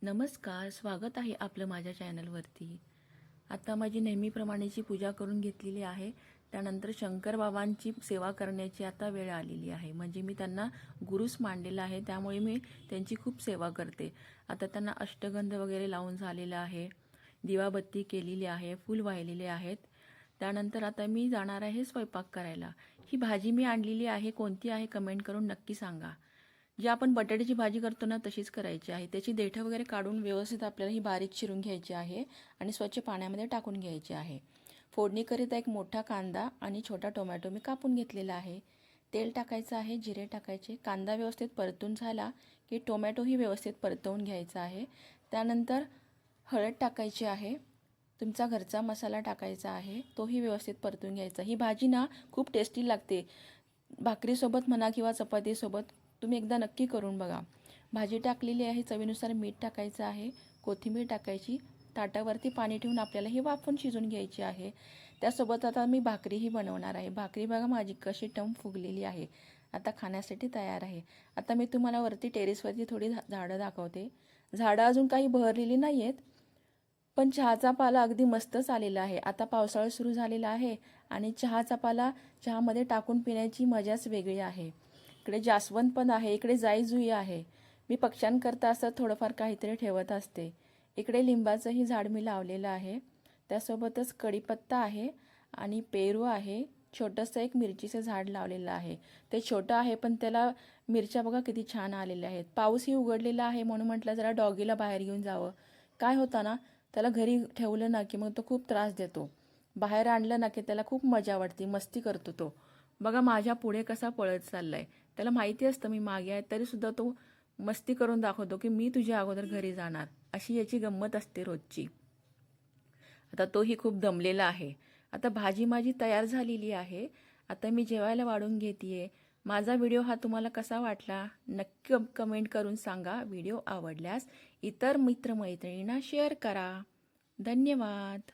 नमस्कार, स्वागत आहे आपलं माझ्या चॅनलवरती। आता माझी नेहमीप्रमाणेची पूजा करून घेतलेली आहे। त्यानंतर शंकर बाबांची सेवा करण्याची आता वेळ आलेली आहे। म्हणजे मी त्यांना गुरुच मानलेला आहे, त्यामुळे मी त्यांची खूप सेवा करते। आता त्यांना अष्टगंध वगैरे लावून झालेला आहे, दिवाबत्ती केलेली आहे, फूल वाहिलेले आहेत। त्यानंतर आता मी जाणार आहे स्वयंपाक करायला। ही भाजी मी आणलेली आहे, कोणती आहे कमेंट करून नक्की सांगा। जी आपण बटाट्याची भाजी करतो ना तशीच करायची आहे। त्याची देठं वगैरे काढून व्यवस्थित आपल्याला ही बारीक चिरून घ्यायची आहे आणि स्वच्छ पाण्यामध्ये टाकून घ्यायची आहे। फोडणीकरिता एक मोठा कांदा आणि छोटा टोमॅटो मी कापून घेतलेला आहे। तेल टाकायचं आहे, जिरे टाकायचे, कांदा व्यवस्थित परतून झाला की टोमॅटोही व्यवस्थित परतवून घ्यायचा आहे। त्यानंतर हळद टाकायची आहे, तुमचा घरचा मसाला टाकायचा आहे, तोही व्यवस्थित परतून घ्यायचा। ही भाजी ना खूप टेस्टी लागते, भाकरीसोबत म्हणा किंवा चपातीसोबत तुम्ही एकदा नक्की करून बघा। भाजी टाकलेली आहे, चवीनुसार मीठ टाकायचं आहे, कोथिंबीर टाकायची, ताटावरती पाणी ठेवून आपल्याला ही वाफवून शिजून घ्यायची आहे। त्यासोबत आता मी भाकरीही बनवणार आहे। भाकरी बघा माझी कशी टम फुगलेली आहे, आता खाण्यासाठी तयार आहे। आता मी तुम्हाला वरती टेरेसवरती थोडी झाडं दाखवते। झाडं अजून काही बहरलेली नाही आहेत, पण चहाचा पाला अगदी मस्तच आलेला आहे। आता पावसाळा सुरू झालेला आहे आणि चहाचा पाला चहामध्ये टाकून पिण्याची मजाच वेगळी आहे। इकडे जास्वंद पण आहे, इकडे जाई जुई आहे। मी पक्ष्यांकरता असं थोडंफार काहीतरी ठेवत असते। इकडे लिंबाचंही झाड मी लावलेलं आहे, त्यासोबतच कढीपत्ता आहे आणि पेरू आहे, छोटंसं एक मिरचीचं झाड लावलेलं आहे। ते छोटं आहे पण त्याला मिरच्या बघा किती छान आलेल्या आहेत। पाऊसही उघडलेला आहे म्हणून म्हटलं जरा डॉगीला बाहेर घेऊन जावं। काय होतं ना, त्याला घरी ठेवलं ना की मग तो खूप त्रास देतो, बाहेर आणलं ना की त्याला खूप मजा वाटते, मस्ती करतो तो। बघा माझ्या पुढे कसा पळत चाललाय, त्याला माहिती असतं मी मागे आहे तरीसुद्धा तो मस्ती करून दाखवतो की मी तुझ्या अगोदर घरी जाणार, अशी याची गंमत असते रोजची। आता तोही खूप दमलेला आहे। आता भाजी माझी तयार झालेली आहे, आता मी जेवायला वाढून घेतेय। माझा व्हिडिओ हा तुम्हाला कसा वाटला नक्की कमेंट करून सांगा। व्हिडिओ आवडल्यास इतर मित्रमैत्रिणींना शेअर करा। धन्यवाद।